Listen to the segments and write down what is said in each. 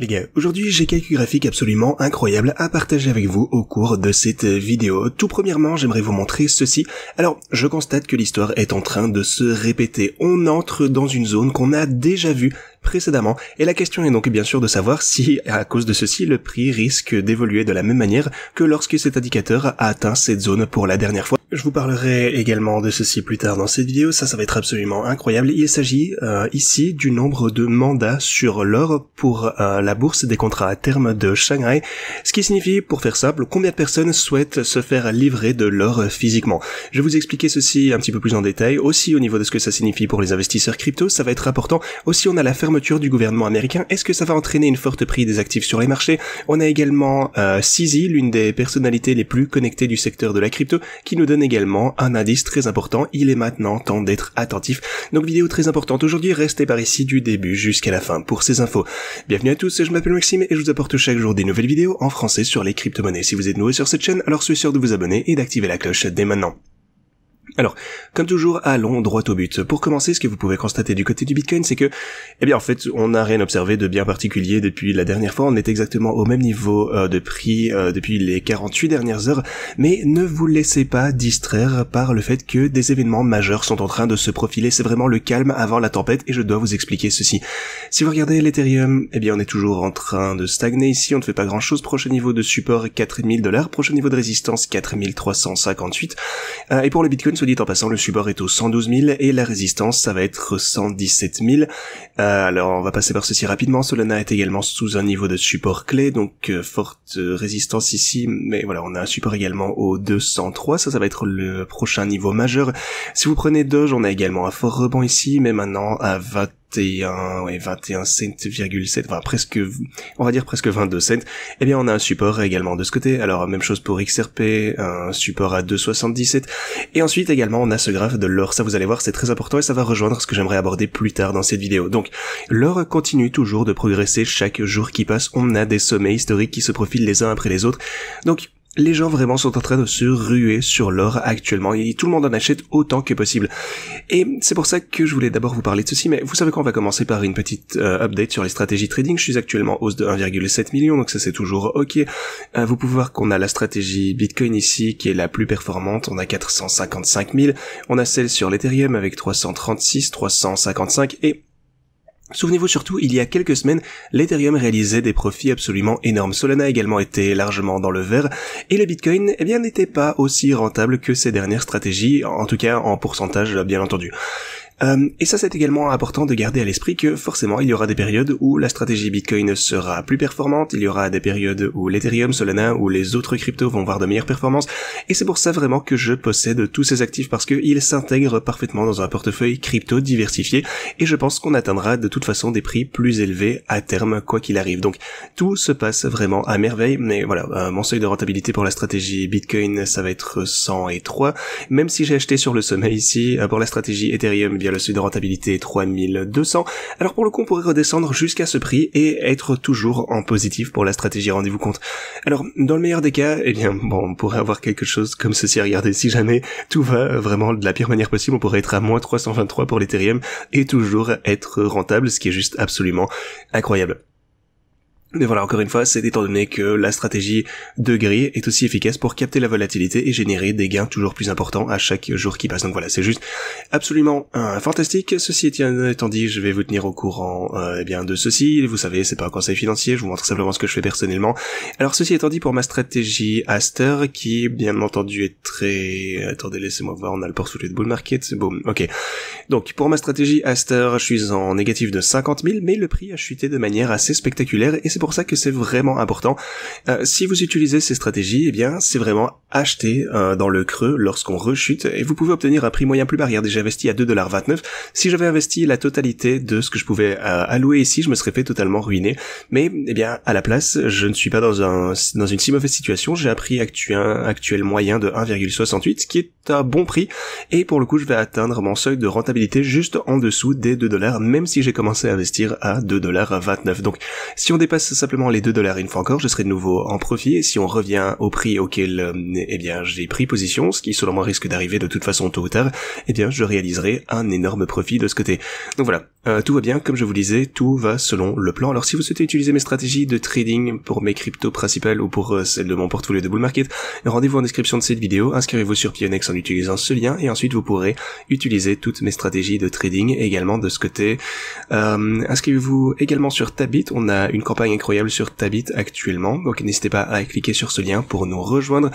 Les gars, aujourd'hui j'ai quelques graphiques absolument incroyables à partager avec vous au cours de cette vidéo. Tout premièrement, j'aimerais vous montrer ceci. Alors, je constate que l'histoire est en train de se répéter. On entre dans une zone qu'on a déjà vue précédemment, et la question est donc bien sûr de savoir si, à cause de ceci, le prix risque d'évoluer de la même manière que lorsque cet indicateur a atteint cette zone pour la dernière fois. Je vous parlerai également de ceci plus tard dans cette vidéo, ça va être absolument incroyable. Il s'agit ici du nombre de mandats sur l'or pour la bourse des contrats à terme de Shanghai, ce qui signifie, pour faire simple, combien de personnes souhaitent se faire livrer de l'or physiquement. Je vais vous expliquer ceci un petit peu plus en détail, aussi au niveau de ce que ça signifie pour les investisseurs crypto, ça va être important. Aussi, on a la fermeture du gouvernement américain, est-ce que ça va entraîner une forte prise des actifs sur les marchés? On a également CZ, l'une des personnalités les plus connectées du secteur de la crypto, qui nous donne également un indice très important, il est maintenant temps d'être attentif. Donc vidéo très importante aujourd'hui, restez par ici du début jusqu'à la fin pour ces infos. Bienvenue à tous, je m'appelle Maxime et je vous apporte chaque jour des nouvelles vidéos en français sur les crypto-monnaies. Si vous êtes nouveau sur cette chaîne, alors soyez sûr de vous abonner et d'activer la cloche dès maintenant. Alors, comme toujours, allons droit au but. Pour commencer, ce que vous pouvez constater du côté du Bitcoin, c'est que, en fait, on n'a rien observé de bien particulier depuis la dernière fois. On est exactement au même niveau de prix depuis les 48 dernières heures. Mais ne vous laissez pas distraire par le fait que des événements majeurs sont en train de se profiler. C'est vraiment le calme avant la tempête et je dois vous expliquer ceci. Si vous regardez l'Ethereum, on est toujours en train de stagner ici. On ne fait pas grand chose. Prochain niveau de support, $4000. Prochain niveau de résistance, 4358. Et pour le Bitcoin, soit dit en passant, le support est au 112 000 et la résistance, ça va être 117 000. Alors, on va passer par ceci rapidement. Solana est également sous un niveau de support clé, donc forte résistance ici. Mais voilà, on a un support également au 203. Ça va être le prochain niveau majeur. Si vous prenez Doge, on a également un fort rebond ici, mais maintenant à 21 cents,7, enfin presque, on va dire presque 22 cents. On a un support également de ce côté. Alors même chose pour XRP, un support à 2,77. Et ensuite également on a ce graphe de l'or. Ça vous allez voir, c'est très important et ça va rejoindre ce que j'aimerais aborder plus tard dans cette vidéo. Donc l'or continue toujours de progresser chaque jour qui passe. On a des sommets historiques qui se profilent les uns après les autres. Donc les gens vraiment sont en train de se ruer sur l'or actuellement et tout le monde en achète autant que possible. Et c'est pour ça que je voulais d'abord vous parler de ceci, mais vous savez quoi, on va commencer par une petite update sur les stratégies trading. Je suis actuellement hausse de 1,7 million, donc ça c'est toujours ok. Vous pouvez voir qu'on a la stratégie Bitcoin ici qui est la plus performante, on a 455 000. On a celle sur l'Ethereum avec 336, 355 et souvenez-vous surtout, il y a quelques semaines, l'Ethereum réalisait des profits absolument énormes. Solana également était largement dans le vert, et le Bitcoin, n'était pas aussi rentable que ces dernières stratégies, en tout cas en pourcentage, bien entendu. Et ça c'est également important de garder à l'esprit que forcément il y aura des périodes où la stratégie Bitcoin sera plus performante, il y aura des périodes où l'Ethereum, Solana ou les autres cryptos vont voir de meilleures performances, et c'est pour ça vraiment que je possède tous ces actifs parce qu'ils s'intègrent parfaitement dans un portefeuille crypto diversifié, et je pense qu'on atteindra de toute façon des prix plus élevés à terme quoi qu'il arrive. Donc tout se passe vraiment à merveille, mais voilà, mon seuil de rentabilité pour la stratégie Bitcoin ça va être 103, même si j'ai acheté sur le sommet ici, pour la stratégie Ethereum le seuil de rentabilité est 3200. Alors pour le coup, on pourrait redescendre jusqu'à ce prix et être toujours en positif pour la stratégie, rendez-vous compte. Alors, dans le meilleur des cas, on pourrait avoir quelque chose comme ceci à regarder. Si jamais tout va vraiment de la pire manière possible, on pourrait être à moins 323 pour l'Ethereum et toujours être rentable, ce qui est juste absolument incroyable. Mais voilà, encore une fois, c'est étant donné que la stratégie de gris est aussi efficace pour capter la volatilité et générer des gains toujours plus importants à chaque jour qui passe. Donc voilà, c'est juste absolument fantastique. Ceci étant dit, je vais vous tenir au courant de ceci. Vous savez, c'est pas un conseil financier, je vous montre simplement ce que je fais personnellement. Alors ceci étant dit, pour ma stratégie Aster, qui bien entendu est très... Attendez, laissez-moi voir, on a le portfolio de bull market. Boom, ok. Donc pour ma stratégie Aster, je suis en négatif de 50 000, mais le prix a chuté de manière assez spectaculaire et c'est pour ça que c'est vraiment important. Si vous utilisez ces stratégies, c'est vraiment acheter dans le creux lorsqu'on rechute et vous pouvez obtenir un prix moyen plus bas. Regardez, j'ai investi à 2,29 $. Si j'avais investi la totalité de ce que je pouvais allouer ici, je me serais fait totalement ruiner. Mais à la place, je ne suis pas dans une si mauvaise situation. J'ai un prix actuel moyen de 1,68, ce qui est un bon prix. Et pour le coup, je vais atteindre mon seuil de rentabilité juste en dessous des 2 $, même si j'ai commencé à investir à 2,29 $. Donc, si on dépasse dépasse simplement les 2 $, une fois encore, je serai de nouveau en profit, et si on revient au prix auquel, eh bien, j'ai pris position, ce qui selon moi risque d'arriver de toute façon tôt ou tard, eh bien, je réaliserai un énorme profit de ce côté. Donc voilà, tout va bien, comme je vous le disais, tout va selon le plan. Alors si vous souhaitez utiliser mes stratégies de trading pour mes cryptos principales ou pour celles de mon portfolio de bull market, rendez-vous en description de cette vidéo, inscrivez-vous sur Pionex en utilisant ce lien, et ensuite vous pourrez utiliser toutes mes stratégies de trading également de ce côté. Inscrivez-vous également sur Tabit, on a une campagne incroyable sur Tabit actuellement, donc n'hésitez pas à cliquer sur ce lien pour nous rejoindre.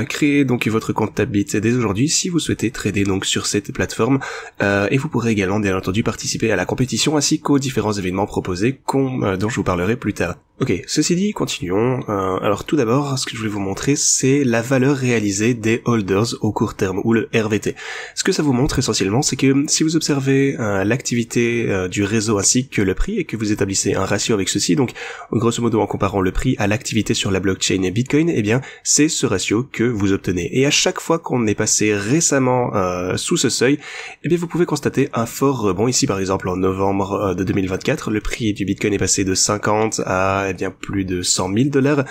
Créez donc votre compte Tabit dès aujourd'hui si vous souhaitez trader donc sur cette plateforme, et vous pourrez également bien entendu participer à la compétition ainsi qu'aux différents événements proposés dont je vous parlerai plus tard. Ok, ceci dit, continuons. Alors tout d'abord, ce que je voulais vous montrer, c'est la valeur réalisée des holders au court terme, ou le RVT. Ce que ça vous montre essentiellement, c'est que si vous observez l'activité du réseau ainsi que le prix, et que vous établissez un ratio avec ceci, donc grosso modo en comparant le prix à l'activité sur la blockchain et Bitcoin, eh bien c'est ce ratio que vous obtenez. Et à chaque fois qu'on est passé récemment sous ce seuil, eh bien vous pouvez constater un fort rebond. Ici par exemple en novembre de 2024, le prix du Bitcoin est passé de 50 à bien plus de 100 000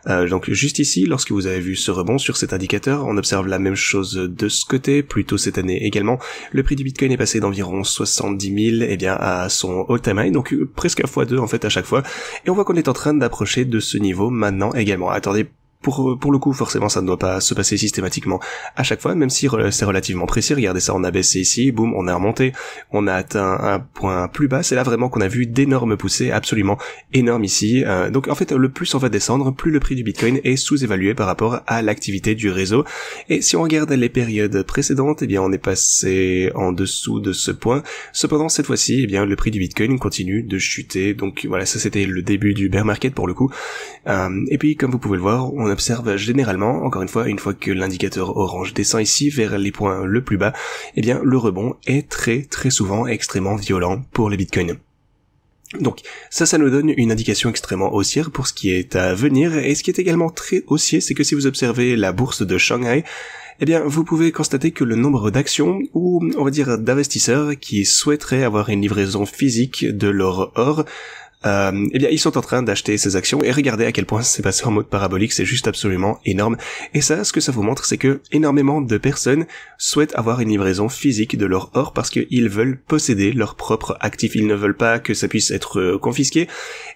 $. Donc juste ici, lorsque vous avez vu ce rebond sur cet indicateur, on observe la même chose de ce côté, plus tôt cette année également. Le prix du Bitcoin est passé d'environ 70 000 bien à son all-time high, donc presque à x2 en fait à chaque fois. Et on voit qu'on est en train d'approcher de ce niveau maintenant également. Attendez, pour le coup, forcément, ça ne doit pas se passer systématiquement à chaque fois, même si c'est relativement précis. Regardez ça, on a baissé ici, boum, on a remonté, on a atteint un point plus bas. C'est là vraiment qu'on a vu d'énormes poussées, absolument énormes ici. Donc en fait, le plus on va descendre, plus le prix du Bitcoin est sous-évalué par rapport à l'activité du réseau. Et si on regarde les périodes précédentes, eh bien on est passé en dessous de ce point. Cependant, cette fois-ci, eh bien le prix du Bitcoin continue de chuter. Donc voilà, ça c'était le début du bear market pour le coup. Et puis, comme vous pouvez le voir, on observe généralement, encore une fois que l'indicateur orange descend ici vers les points le plus bas, eh bien le rebond est très souvent extrêmement violent pour les bitcoins. Donc ça nous donne une indication extrêmement haussière pour ce qui est à venir, et ce qui est également très haussier, c'est que si vous observez la bourse de Shanghai, eh bien, vous pouvez constater que le nombre d'actions, ou on va dire d'investisseurs qui souhaiteraient avoir une livraison physique de leur or, eh bien ils sont en train d'acheter ces actions, et regardez à quel point c'est passé en mode parabolique, c'est juste absolument énorme. Et ça, ce que ça vous montre, c'est que énormément de personnes souhaitent avoir une livraison physique de leur or parce qu'ils veulent posséder leur propre actif, ils ne veulent pas que ça puisse être confisqué.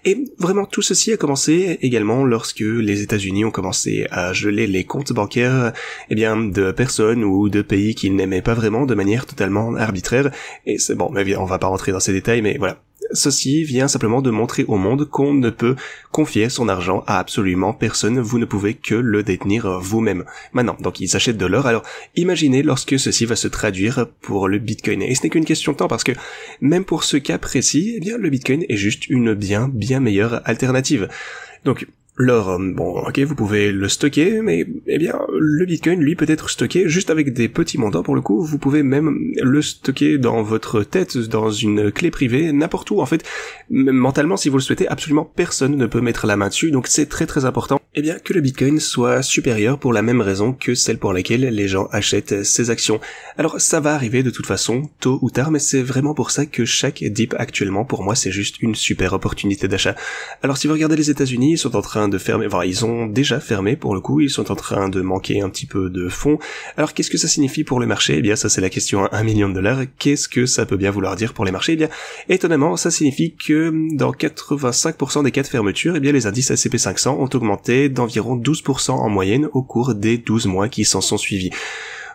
Et vraiment tout ceci a commencé également lorsque les États-Unis ont commencé à geler les comptes bancaires, eh bien de personnes ou de pays qu'ils n'aimaient pas vraiment de manière totalement arbitraire. Et c'est bon, on va pas rentrer dans ces détails, mais voilà. Ceci vient simplement de montrer au monde qu'on ne peut confier son argent à absolument personne, vous ne pouvez que le détenir vous-même. Maintenant, donc ils achètent de l'or, alors imaginez lorsque ceci va se traduire pour le Bitcoin. Et ce n'est qu'une question de temps, parce que même pour ce cas précis, eh bien le Bitcoin est juste une bien meilleure alternative. Donc l'or, bon, ok, vous pouvez le stocker, mais, eh bien, le Bitcoin, lui, peut être stocké juste avec des petits montants, pour le coup. Vous pouvez même le stocker dans votre tête, dans une clé privée, n'importe où, en fait. Mentalement, si vous le souhaitez, absolument personne ne peut mettre la main dessus, donc c'est très important, eh bien, que le Bitcoin soit supérieur pour la même raison que celle pour laquelle les gens achètent ces actions. Alors, ça va arriver de toute façon, tôt ou tard, mais c'est vraiment pour ça que chaque dip actuellement, pour moi, c'est juste une super opportunité d'achat. Alors, si vous regardez les États-Unis, ils sont en train de fermer, enfin ils ont déjà fermé pour le coup, ils sont en train de manquer un petit peu de fonds. Alors qu'est-ce que ça signifie pour le marché? Eh bien ça c'est la question à $1 million. Qu'est-ce que ça peut bien vouloir dire pour les marchés? Eh bien étonnamment ça signifie que dans 85% des cas de fermeture, eh bien les indices S&P 500 ont augmenté d'environ 12% en moyenne au cours des 12 mois qui s'en sont suivis.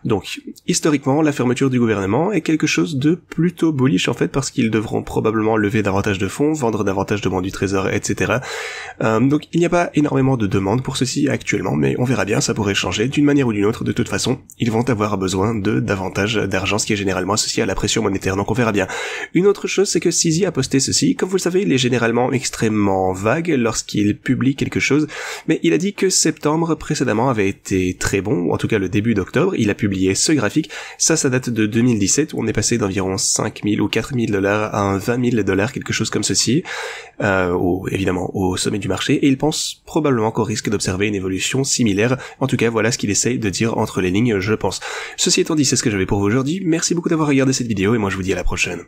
Donc, historiquement, la fermeture du gouvernement est quelque chose de plutôt bullish en fait, parce qu'ils devront probablement lever davantage de fonds, vendre davantage de bons du trésor, etc. Donc, il n'y a pas énormément de demandes pour ceci actuellement, mais on verra bien, ça pourrait changer d'une manière ou d'une autre. De toute façon, ils vont avoir besoin de davantage d'argent, ce qui est généralement associé à la pression monétaire, donc on verra bien. Une autre chose, c'est que CZ a posté ceci. Comme vous le savez, il est généralement extrêmement vague lorsqu'il publie quelque chose, mais il a dit que septembre précédemment avait été très bon, ou en tout cas le début d'octobre. Il a publié ce graphique, ça date de 2017, où on est passé d'environ 5 000 ou 4 000 $ à 20 000 $, quelque chose comme ceci, évidemment au sommet du marché, et il pense probablement qu'on risque d'observer une évolution similaire. En tout cas, voilà ce qu'il essaye de dire entre les lignes, je pense. Ceci étant dit, c'est ce que j'avais pour vous aujourd'hui. Merci beaucoup d'avoir regardé cette vidéo, et moi je vous dis à la prochaine.